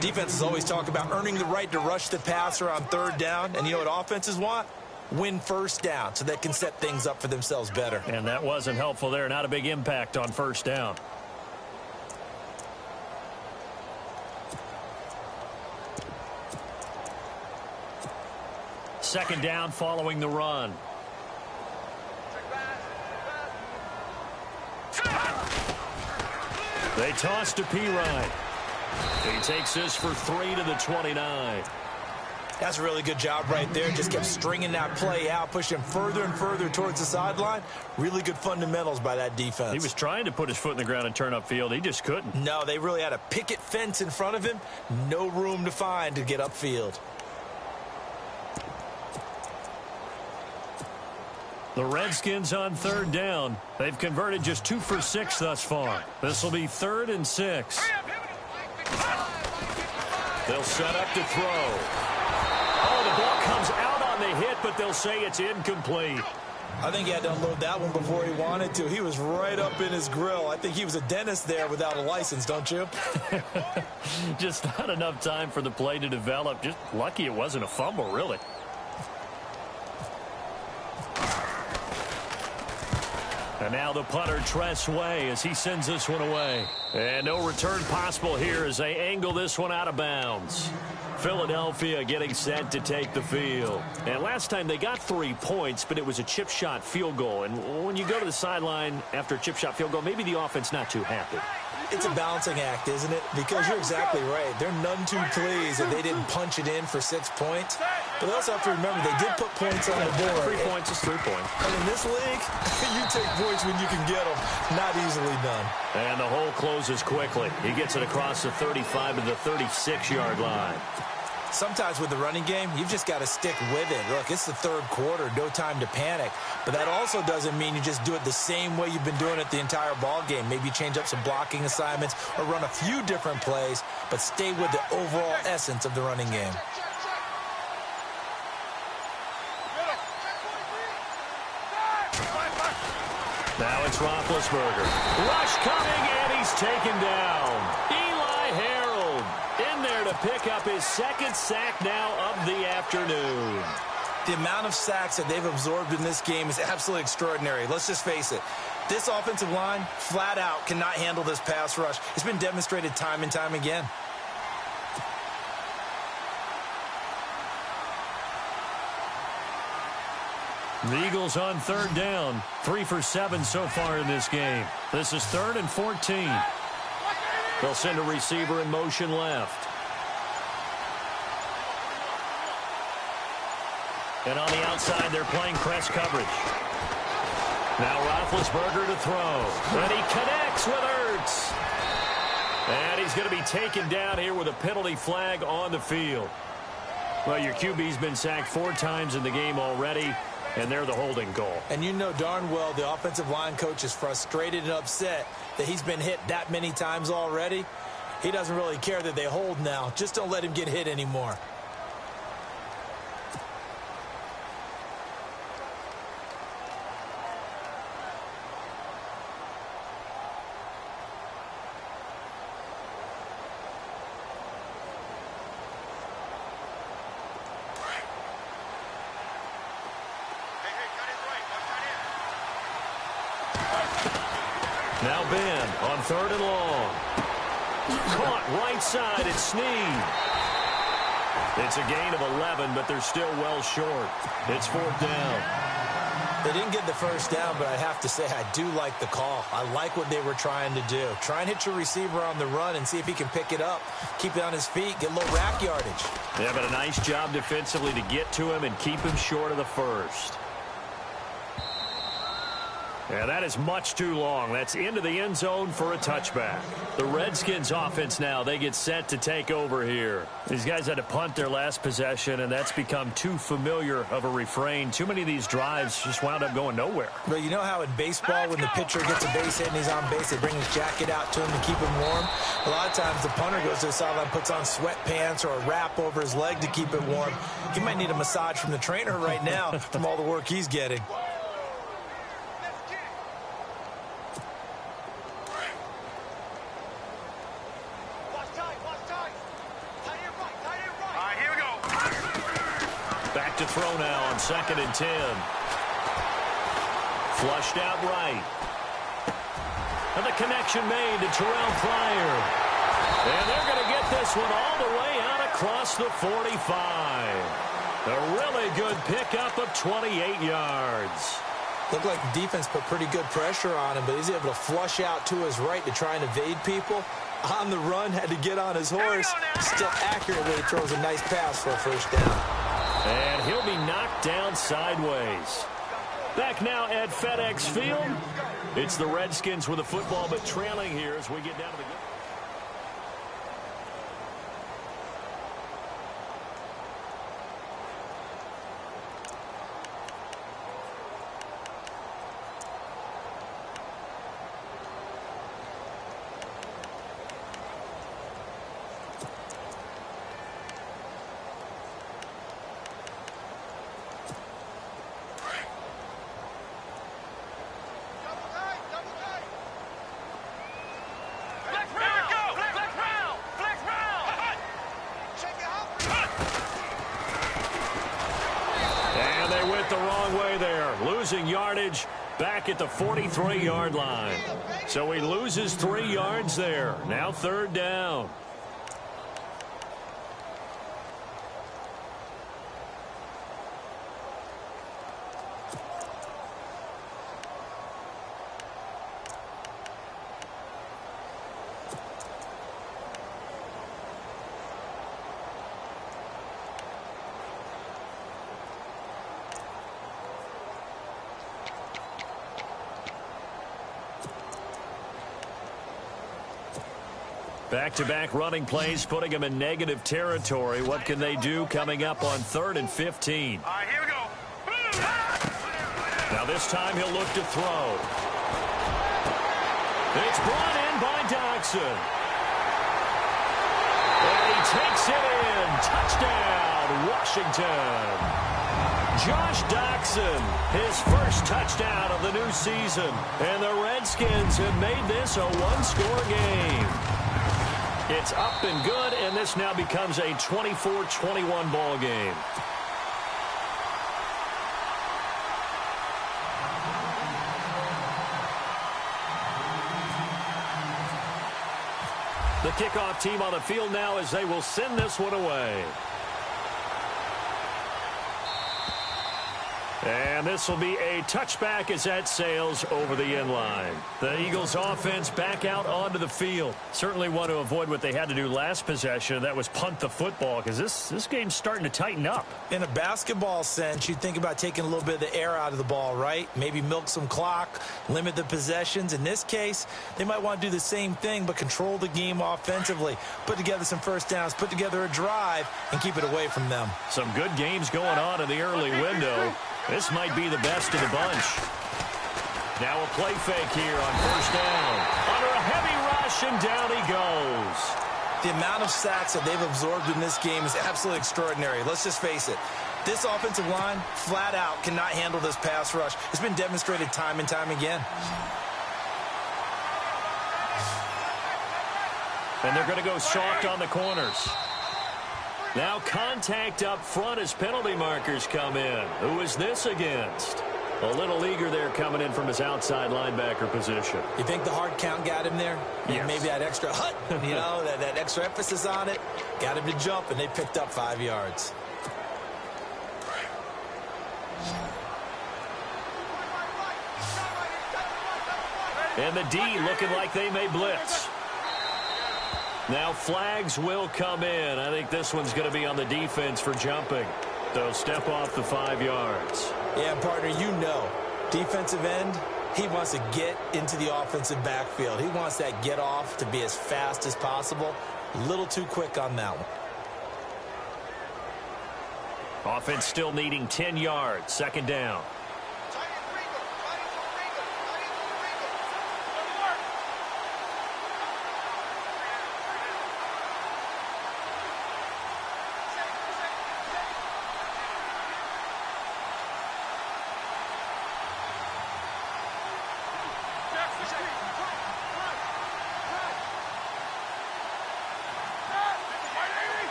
Defenses always talk about earning the right to rush the passer on 3rd down. And you know what offenses want? Win 1st down so they can set things up for themselves better. And that wasn't helpful there. Not a big impact on 1st down. Second down following the run. They toss to Pirine. He takes this for 3 to the 29. That's a really good job right there. Just kept stringing that play out, pushing further and further towards the sideline. Really good fundamentals by that defense. He was trying to put his foot in the ground and turn upfield. He just couldn't. No, they really had a picket fence in front of him. No room to find to get upfield. The Redskins on 3rd down. They've converted just 2 for 6 thus far. This will be 3rd and 6. They'll set up to throw. Oh, the ball comes out on the hit, but they'll say it's incomplete. I think he had to unload that one before he wanted to. He was right up in his grill. I think he was a dentist there without a license, don't you? Just not enough time for the play to develop. Just lucky it wasn't a fumble, really. And now the punter, Tress Way, as he sends this one away. And no return possible here as they angle this one out of bounds. Philadelphia getting set to take the field. And last time they got 3 points, but it was a chip shot field goal. And when you go to the sideline after a chip shot field goal, maybe the offense not too happy. It's a balancing act, isn't it? Because you're exactly right. They're none too pleased that they didn't punch it in for 6 points. But they also have to remember they did put points on the board. 3 points is 3 points. And in this league, you take points when you can get them. Not easily done. And the hole closes quickly. He gets it across the 35 to the 36-yard line. Sometimes with the running game, you've just got to stick with it. Look, it's the 3rd quarter, no time to panic. But that also doesn't mean you just do it the same way you've been doing it the entire ball game. Maybe change up some blocking assignments or run a few different plays, but stay with the overall essence of the running game. Now it's Roethlisberger. Rush coming, and he's taken down. Eli Harold in there to pick up his 2nd sack now of the afternoon. The amount of sacks that they've absorbed in this game is absolutely extraordinary. Let's just face it. This offensive line, flat out, cannot handle this pass rush. It's been demonstrated time and time again. The Eagles on third down. 3 for 7 so far in this game. This is 3rd and 14. They'll send a receiver in motion left. And on the outside, they're playing press coverage. Now Roethlisberger to throw. And he connects with Ertz. And he's going to be taken down here with a penalty flag on the field. Well, your QB's been sacked 4 times in the game already, and they're the holding goal. And you know darn well the offensive line coach is frustrated and upset that he's been hit that many times already. He doesn't really care that they hold now. Just don't let him get hit anymore. Now Ben on 3rd and long. Caught right side, it's Snead. It's a gain of 11, but they're still well short. It's 4th down. They didn't get the first down, but I have to say I do like the call. I like what they were trying to do. Try and hit your receiver on the run and see if he can pick it up. Keep it on his feet, get a little rack yardage. Yeah, but a nice job defensively to get to him and keep him short of the first. Yeah, that is much too long. That's into the end zone for a touchback. The Redskins offense now, they get set to take over here. These guys had to punt their last possession, and that's become too familiar of a refrain. Too many of these drives just wound up going nowhere. But you know how in baseball, when the pitcher gets a base hit and he's on base, they bring his jacket out to him to keep him warm? A lot of times the punter goes to the sideline, puts on sweatpants or a wrap over his leg to keep it warm. He might need a massage from the trainer right now from all the work he's getting. Back to throw now on 2nd and 10. Flushed out right. And the connection made to Terrell Pryor. And they're going to get this one all the way out across the 45. A really good pickup of 28 yards. Looked like the defense put pretty good pressure on him, but he's able to flush out to his right to try and evade people. On the run, had to get on his horse. Still accurately throws a nice pass for a first down. And he'll be knocked down sideways. Back now at FedEx Field. It's the Redskins with the football, but trailing here as we get down to the... Losing yardage back at the 43-yard line. So he loses 3 yards there. Now 3rd down. Back-to-back running plays, putting them in negative territory. What can they do coming up on 3rd and 15? All right, here we go. Now this time he'll look to throw. It's brought in by Dodson. And he takes it in. Touchdown, Washington. Josh Doctson, his first touchdown of the new season. And the Redskins have made this a one-score game. It's up and good, and this now becomes a 24-21 ball game. The kickoff team on the field now as they will send this one away. And this will be a touchback as that sails over the end line. The Eagles offense back out onto the field. Certainly want to avoid what they had to do last possession. That was punt the football, because this game's starting to tighten up. In a basketball sense, you think about taking a little bit of the air out of the ball, right? Maybe milk some clock, limit the possessions. In this case, they might want to do the same thing, but control the game offensively. Put together some first downs, put together a drive, and keep it away from them. Some good games going on in the early window. This might be the best of the bunch. Now a play fake here on first down. Under a heavy rush, and down he goes. The amount of sacks that they've absorbed in this game is absolutely extraordinary. Let's just face it. This offensive line, flat out, cannot handle this pass rush. It's been demonstrated time and time again. And they're going to go soft on the corners. Now contact up front as penalty markers come in. Who is this against? A little eager there coming in from his outside linebacker position. You think the hard count got him there? Yes. Maybe that extra hut, that extra emphasis on it, got him to jump, and they picked up 5 yards. And the D looking like they may blitz. Now flags will come in. I think this one's going to be on the defense for jumping. They'll step off the 5 yards. Yeah, partner, you know, defensive end, he wants to get into the offensive backfield. He wants that get off to be as fast as possible. A little too quick on that one. Offense still needing 10 yards. Second down.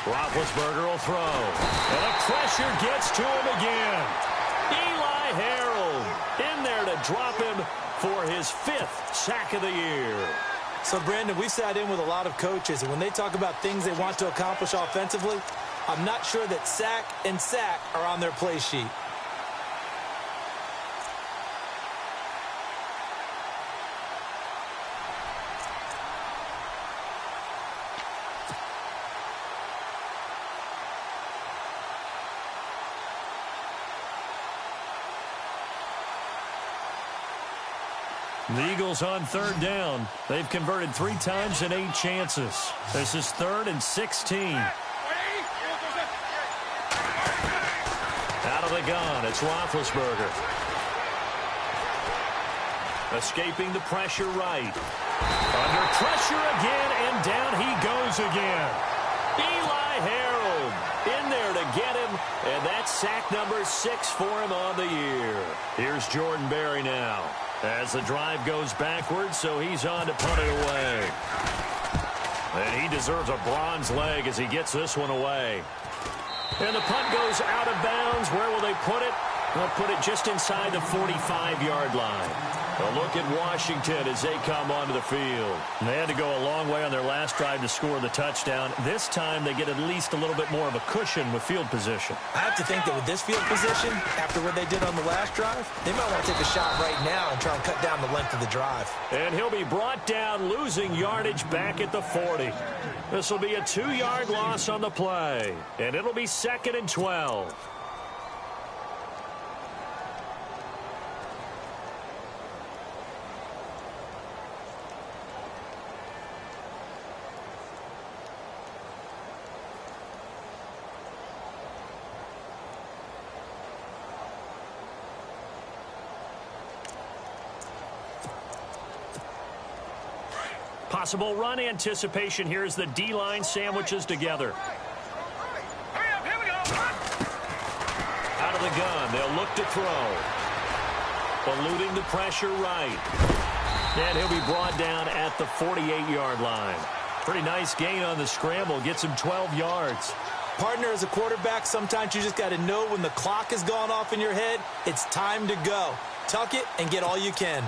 Roethlisberger will throw. And the pressure gets to him again. Eli Harold in there to drop him for his 5th sack of the year. So, Brandon, we sat in with a lot of coaches, and when they talk about things they want to accomplish offensively, I'm not sure that sack and sack are on their play sheet. The Eagles on third down. They've converted 3 times in 8 chances. This is 3rd and 16. Out of the gun, it's Roethlisberger. Escaping the pressure right. Under pressure again, and down he goes again. Eli Harold in there to get him, and that's sack number 6 for him on the year. Here's Jordan Berry now. As the drive goes backwards, so he's on to punt it away. And he deserves a bronze leg as he gets this one away. And the punt goes out of bounds. Where will they put it? They'll put it just inside the 45-yard line. A look at Washington as they come onto the field. They had to go a long way on their last drive to score the touchdown. This time they get at least a little bit more of a cushion with field position. I have to think that with this field position, after what they did on the last drive, they might want to take a shot right now and try and cut down the length of the drive. And he'll be brought down, losing yardage back at the 40. This will be a 2-yard loss on the play. And it'll be 2nd and 12. Possible run anticipation here as the D-line sandwiches together. Out of the gun, they'll look to throw. Eluding the pressure right. And he'll be brought down at the 48-yard line. Pretty nice gain on the scramble. Gets him 12 yards. Partner, as a quarterback, sometimes you just got to know when the clock has gone off in your head, it's time to go. Tuck it and get all you can.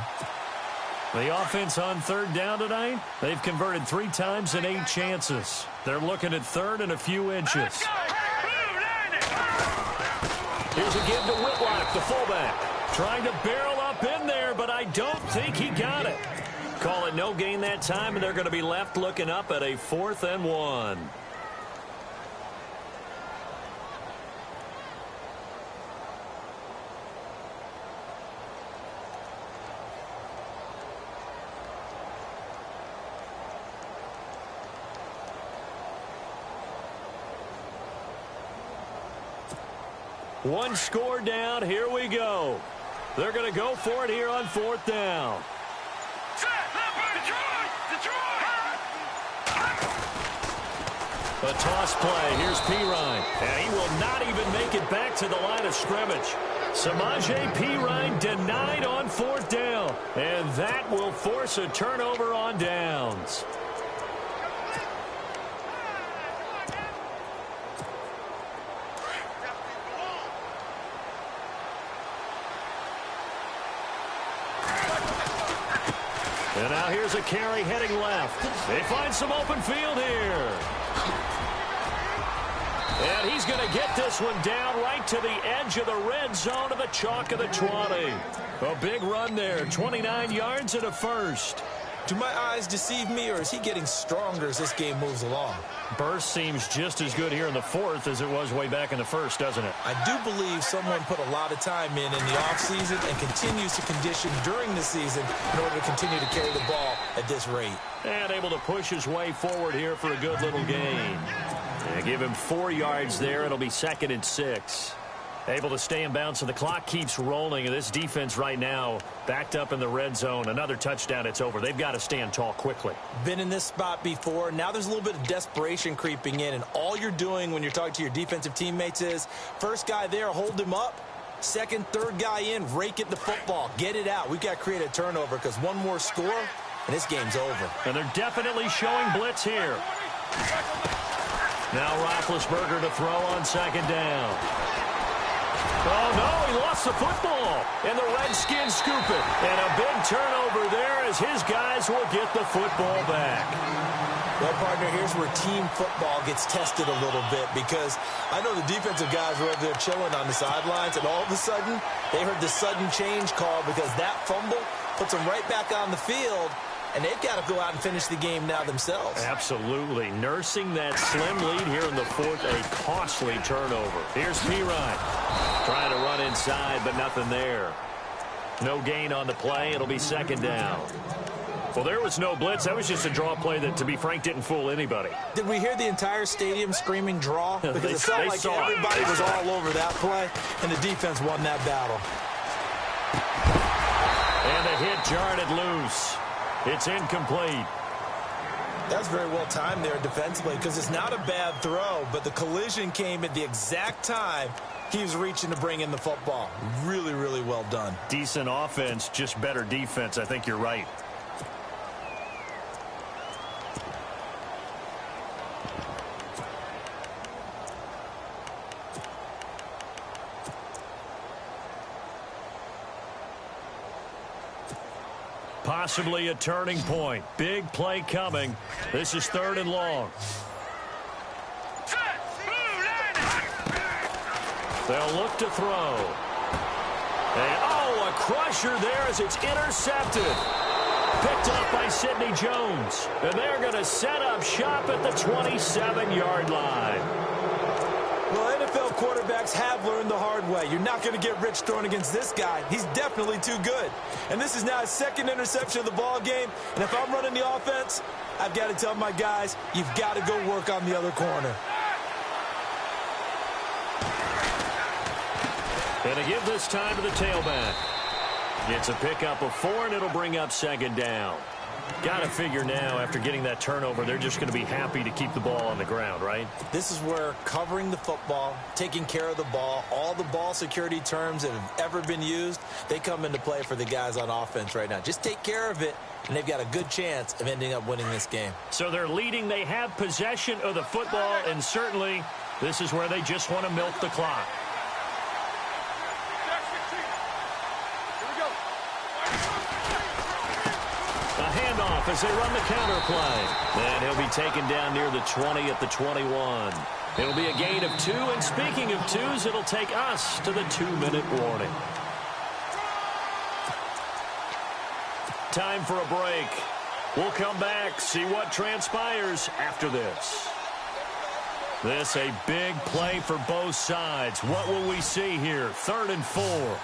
The offense on third down tonight, they've converted 3 times in 8 chances. They're looking at 3rd and a few inches. Here's a give to Whitlock, the fullback. Trying to barrel up in there, but I don't think he got it. Call it no gain that time, and they're going to be left looking up at a 4th and 1. One score down. Here we go. They're going to go for it here on 4th down. A toss play. Here's Pirine. And he will not even make it back to the line of scrimmage. Samaje Pirine denied on 4th down. And that will force a turnover on downs. And now here's a carry heading left. They find some open field here. And he's going to get this one down right to the edge of the red zone of the chalk of the 20. A big run there, 29 yards and a first. Do my eyes deceive me, or is he getting stronger as this game moves along? Burst seems just as good here in the 4th as it was way back in the 1st, doesn't it? I do believe someone put a lot of time in the offseason and continues to condition during the season in order to continue to carry the ball at this rate. And able to push his way forward here for a good little gain. And give him 4 yards there. It'll be 2nd and 6. Able to stay in bounds, so the clock keeps rolling. And this defense right now backed up in the red zone. Another touchdown, it's over. They've got to stand tall quickly. Been in this spot before. Now there's a little bit of desperation creeping in. And all you're doing when you're talking to your defensive teammates is, first guy there, hold him up. Second, third guy in, rake at the football. Get it out. We've got to create a turnover because one more score, and this game's over. And they're definitely showing blitz here. Now Roethlisberger to throw on 2nd down. Oh, no, he lost the football. And the Redskins scoop it. And a big turnover there as his guys will get the football back. Well, partner, here's where team football gets tested a little bit because I know the defensive guys were over there chilling on the sidelines, and all of a sudden they heard the sudden change call because that fumble puts them right back on the field. And they've got to go out and finish the game now themselves. Absolutely. Nursing that slim lead here in the 4th, a costly turnover. Here's Pirine. Trying to run inside, but nothing there. No gain on the play. It'll be 2nd down. Well, there was no blitz. That was just a draw play that, to be frank, didn't fool anybody. Did we hear the entire stadium screaming draw? Because it felt like everybody was all over that play, and the defense won that battle. And the hit jarred it loose. It's incomplete. That's very well timed there defensively because it's not a bad throw, but the collision came at the exact time he was reaching to bring in the football. Really, really well done. Decent offense, just better defense. I think you're right. Possibly a turning point. Big play coming. This is 3rd and long. They'll look to throw. A crusher there as it's intercepted. Picked up by Sidney Jones. And they're going to set up shop at the 27-yard line. Well, NFL quarterbacks have learned the hard way. You're not going to get rich throwing against this guy. He's definitely too good. And this is now his 2nd interception of the ball game. And if I'm running the offense, I've got to tell my guys, you've got to go work on the other corner. And to give this time to the tailback. It's a pickup of 4, and it'll bring up 2nd down. Got to figure now, after getting that turnover, they're just going to be happy to keep the ball on the ground, right? This is where covering the football, taking care of the ball, all the ball security terms that have ever been used, they come into play for the guys on offense right now. Just take care of it, and they've got a good chance of ending up winning this game. So they're leading. They have possession of the football, and certainly this is where they just want to milk the clock. As they run the counter play. And he'll be taken down near the 20 at the 21. It'll be a gain of 2, and speaking of 2s, it'll take us to the 2-minute warning. Time for a break. We'll come back, see what transpires after this. This a big play for both sides. What will we see here? 3rd and 4.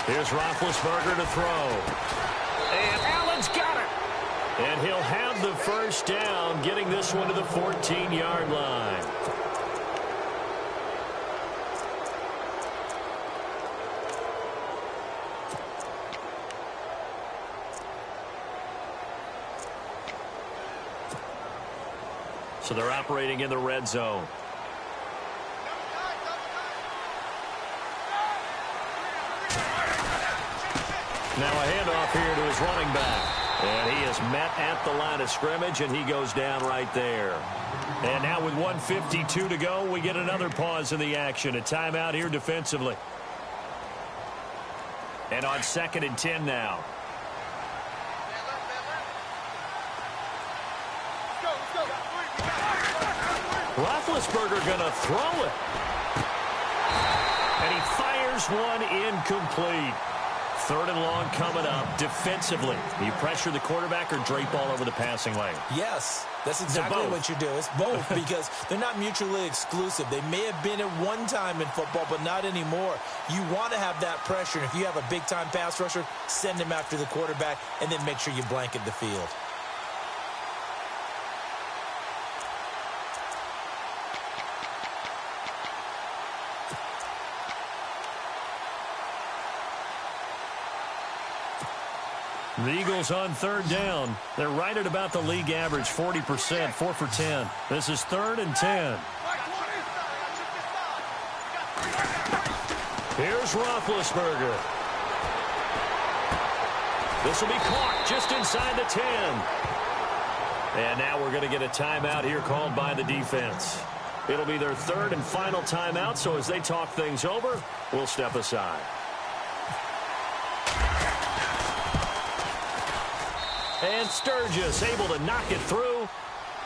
Here's Roethlisberger to throw. And Allen's got it. And he'll have the first down, getting this one to the 14-yard line. So they're operating in the red zone. Now a handoff here to his running back. And he is met at the line of scrimmage, and he goes down right there. And now with 1:52 to go, we get another pause in the action. A timeout here defensively. And on 2nd and 10 now. Roethlisberger going to throw it. And he fires one incomplete. 3rd and long coming up defensively. You pressure the quarterback or drape all over the passing lane? Yes, that's exactly what you do. It's both because they're not mutually exclusive. They may have been at one time in football, but not anymore. You want to have that pressure. And if you have a big-time pass rusher, send him after the quarterback and then make sure you blanket the field. The Eagles on 3rd down. They're right at about the league average, 40%, 4 for 10. This is 3rd and 10. Here's Roethlisberger. This will be caught just inside the 10. And now we're going to get a timeout here called by the defense. It'll be their 3rd and final timeout, so as they talk things over, we'll step aside. And Sturgis able to knock it through.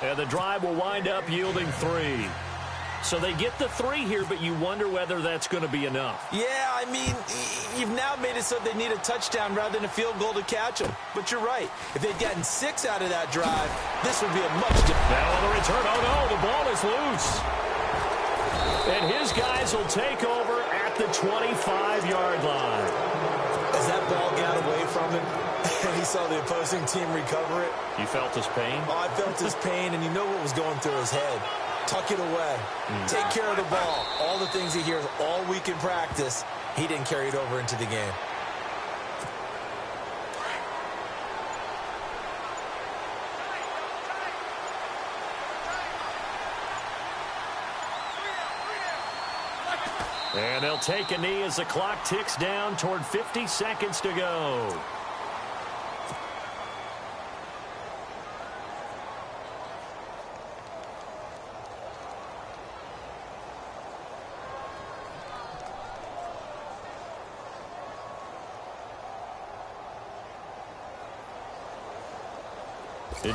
And the drive will wind up yielding 3. So they get the 3 here, but you wonder whether that's going to be enough. Yeah, I mean, you've now made it so they need a touchdown rather than a field goal to catch them. But you're right. If they'd gotten 6 out of that drive, this would be a much different. Now on the return, oh no, the ball is loose. And his guys will take over at the 25-yard line. As that ball got away from him, and he saw the opposing team recover it. You felt his pain? Oh, I felt his pain, and you know what was going through his head. Tuck it away. Take care of the ball. All the things he hears all week in practice, he didn't carry it over into the game. And they'll take a knee as the clock ticks down toward 50 seconds to go.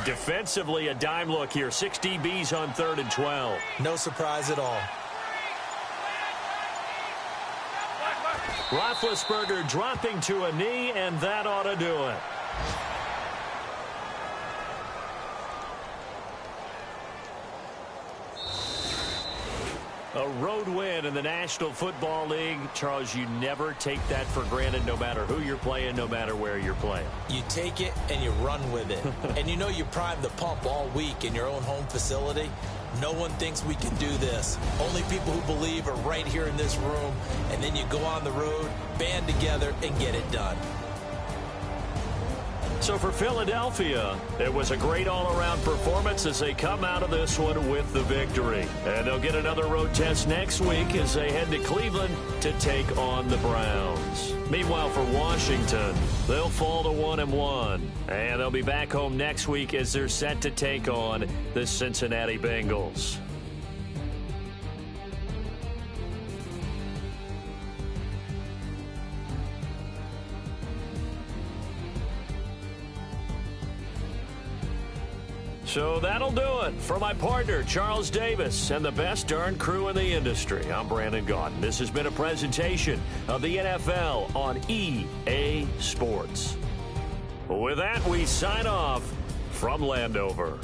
Defensively, a dime look here. 6 DBs on 3rd and 12. No surprise at all. Roethlisberger dropping to a knee, and that ought to do it. A road win in the National Football League. Charles, you never take that for granted no matter who you're playing, no matter where you're playing. You take it and you run with it. And you know you primed the pump all week in your own home facility. No one thinks we can do this. Only people who believe are right here in this room. And then you go on the road, band together, and get it done. So for Philadelphia, it was a great all-around performance as they come out of this one with the victory. And they'll get another road test next week as they head to Cleveland to take on the Browns. Meanwhile, for Washington, they'll fall to 1-1. And they'll be back home next week as they're set to take on the Cincinnati Bengals. So that'll do it. For my partner, Charles Davis, and the best darn crew in the industry, I'm Brandon Gaudin. This has been a presentation of the NFL on EA Sports. With that, we sign off from Landover.